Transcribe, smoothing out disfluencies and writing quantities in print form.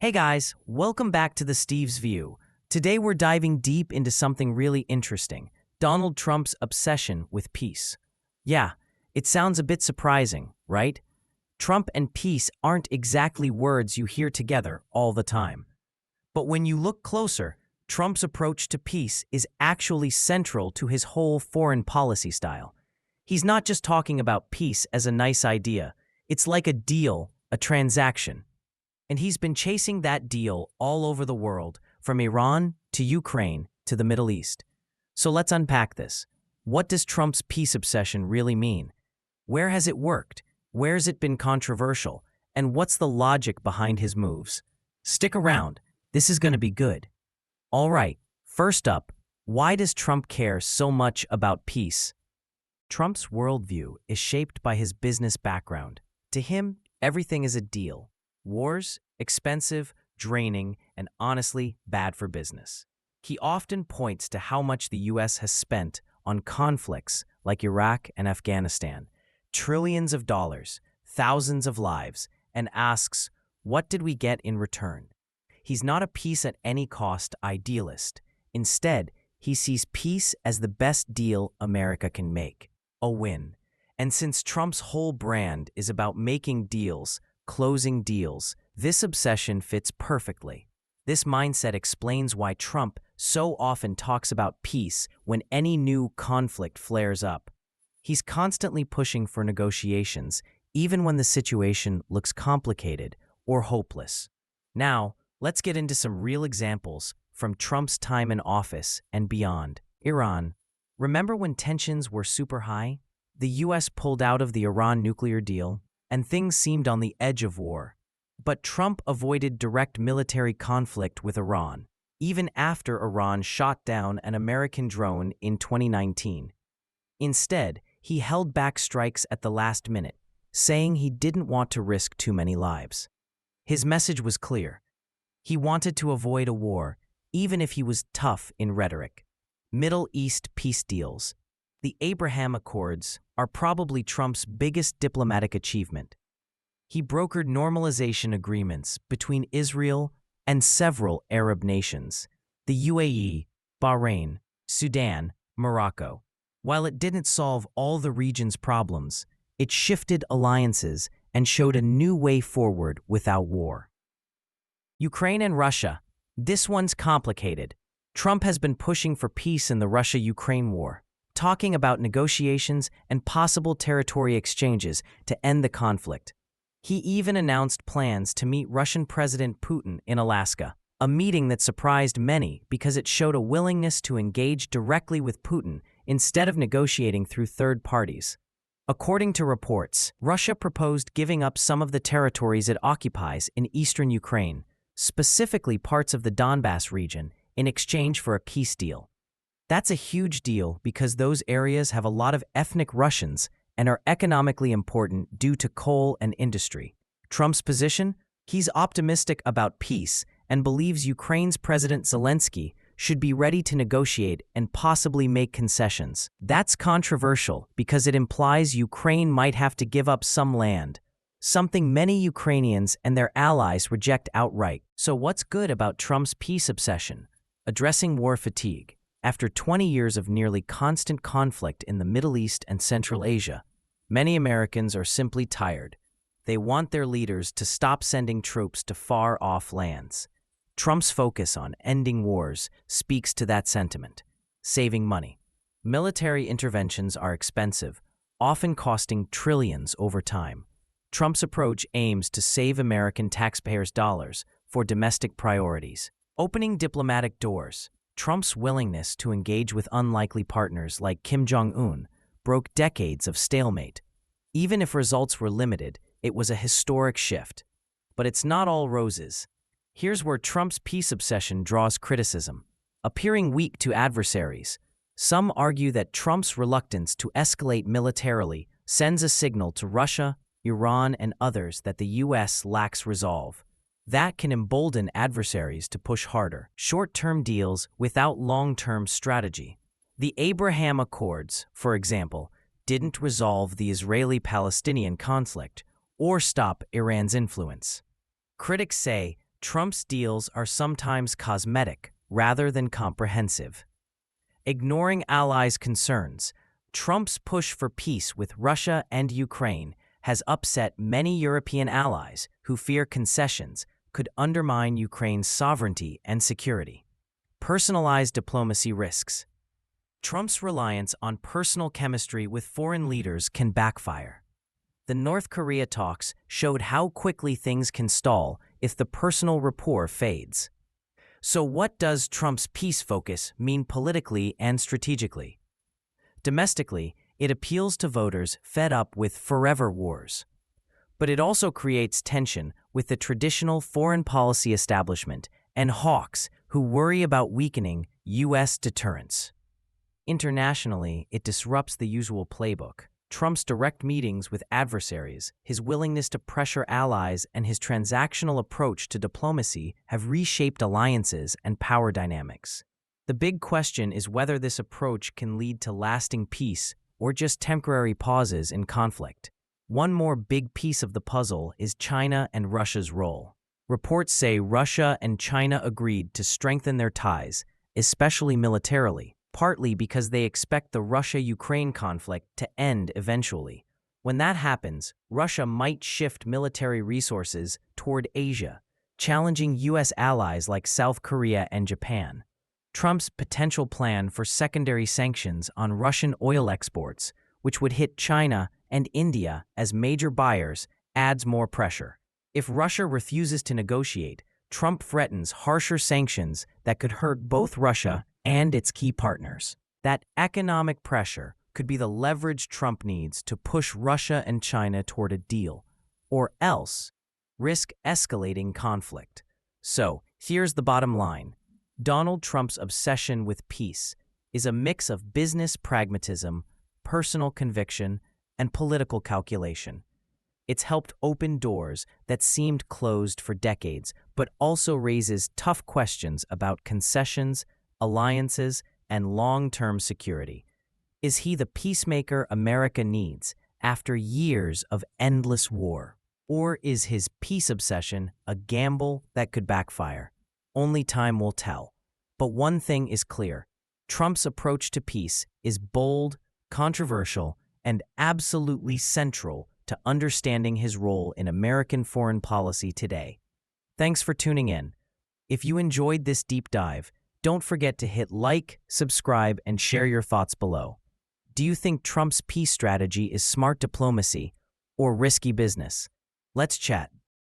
Hey guys, welcome back to the Steve's View. Today we're diving deep into something really interesting, Donald Trump's obsession with peace. Yeah, it sounds a bit surprising, right? Trump and peace aren't exactly words you hear together all the time. But when you look closer, Trump's approach to peace is actually central to his whole foreign policy style. He's not just talking about peace as a nice idea, it's like a deal, a transaction. And he's been chasing that deal all over the world, from Iran to Ukraine to the Middle East. So let's unpack this. What does Trump's peace obsession really mean? Where has it worked? Where's it been controversial? And what's the logic behind his moves? Stick around. This is going to be good. All right, first up, why does Trump care so much about peace? Trump's worldview is shaped by his business background. To him, everything is a deal. Wars, expensive, draining, and honestly bad for business. He often points to how much the U.S. has spent on conflicts like Iraq and Afghanistan, trillions of dollars, thousands of lives, and asks, what did we get in return? He's not a peace at any cost idealist. Instead, he sees peace as the best deal America can make, a win. And since Trump's whole brand is about making deals, closing deals, this obsession fits perfectly. This mindset explains why Trump so often talks about peace when any new conflict flares up. He's constantly pushing for negotiations, even when the situation looks complicated or hopeless. Now, let's get into some real examples from Trump's time in office and beyond. Iran. Remember when tensions were super high? The U.S. pulled out of the Iran nuclear deal, and things seemed on the edge of war. But Trump avoided direct military conflict with Iran, even after Iran shot down an American drone in 2019. Instead, he held back strikes at the last minute, saying he didn't want to risk too many lives. His message was clear. He wanted to avoid a war, even if he was tough in rhetoric. Middle East peace deals. The Abraham Accords are probably Trump's biggest diplomatic achievement. He brokered normalization agreements between Israel and several Arab nations, the UAE, Bahrain, Sudan, Morocco. While it didn't solve all the region's problems, it shifted alliances and showed a new way forward without war. Ukraine and Russia. This one's complicated. Trump has been pushing for peace in the Russia-Ukraine war, talking about negotiations and possible territory exchanges to end the conflict. He even announced plans to meet Russian President Putin in Alaska, a meeting that surprised many because it showed a willingness to engage directly with Putin instead of negotiating through third parties. According to reports, Russia proposed giving up some of the territories it occupies in eastern Ukraine, specifically parts of the Donbass region, in exchange for a peace deal. That's a huge deal because those areas have a lot of ethnic Russians and are economically important due to coal and industry. Trump's position? He's optimistic about peace and believes Ukraine's President Zelensky should be ready to negotiate and possibly make concessions. That's controversial because it implies Ukraine might have to give up some land, something many Ukrainians and their allies reject outright. So what's good about Trump's peace obsession? Addressing war fatigue. After 20 years of nearly constant conflict in the Middle East and Central Asia, many Americans are simply tired. They want their leaders to stop sending troops to far-off lands. Trump's focus on ending wars speaks to that sentiment. Saving money. Military interventions are expensive, often costing trillions over time. Trump's approach aims to save American taxpayers' dollars for domestic priorities. Opening diplomatic doors. Trump's willingness to engage with unlikely partners like Kim Jong-un broke decades of stalemate. Even if results were limited, it was a historic shift. But it's not all roses. Here's where Trump's peace obsession draws criticism. Appearing weak to adversaries. Some argue that Trump's reluctance to escalate militarily sends a signal to Russia, Iran, and others that the U.S. lacks resolve. That can embolden adversaries to push harder. Short-term deals without long-term strategy. The Abraham Accords, for example, didn't resolve the Israeli-Palestinian conflict or stop Iran's influence. Critics say Trump's deals are sometimes cosmetic rather than comprehensive. Ignoring allies' concerns, Trump's push for peace with Russia and Ukraine has upset many European allies who fear concessions could undermine Ukraine's sovereignty and security. Personalized diplomacy risks. Trump's reliance on personal chemistry with foreign leaders can backfire. The North Korea talks showed how quickly things can stall if the personal rapport fades. So what does Trump's peace focus mean politically and strategically? Domestically, it appeals to voters fed up with forever wars. But it also creates tension with the traditional foreign policy establishment and hawks who worry about weakening U.S. deterrence. Internationally, it disrupts the usual playbook. Trump's direct meetings with adversaries, his willingness to pressure allies, and his transactional approach to diplomacy have reshaped alliances and power dynamics. The big question is whether this approach can lead to lasting peace or just temporary pauses in conflict. One more big piece of the puzzle is China and Russia's role. Reports say Russia and China agreed to strengthen their ties, especially militarily, partly because they expect the Russia-Ukraine conflict to end eventually. When that happens, Russia might shift military resources toward Asia, challenging U.S. allies like South Korea and Japan. Trump's potential plan for secondary sanctions on Russian oil exports, which would hit China and India as major buyers, adds more pressure. If Russia refuses to negotiate, Trump threatens harsher sanctions that could hurt both Russia and its key partners. That economic pressure could be the leverage Trump needs to push Russia and China toward a deal, or else risk escalating conflict. So, here's the bottom line. Donald Trump's obsession with peace is a mix of business pragmatism, personal conviction, and political calculation. It's helped open doors that seemed closed for decades, but also raises tough questions about concessions, alliances, and long-term security. Is he the peacemaker America needs after years of endless war? Or is his peace obsession a gamble that could backfire? Only time will tell. But one thing is clear. Trump's approach to peace is bold, controversial, and absolutely central to understanding his role in American foreign policy today. Thanks for tuning in. If you enjoyed this deep dive, don't forget to hit like, subscribe, and share your thoughts below. Do you think Trump's peace strategy is smart diplomacy or risky business? Let's chat.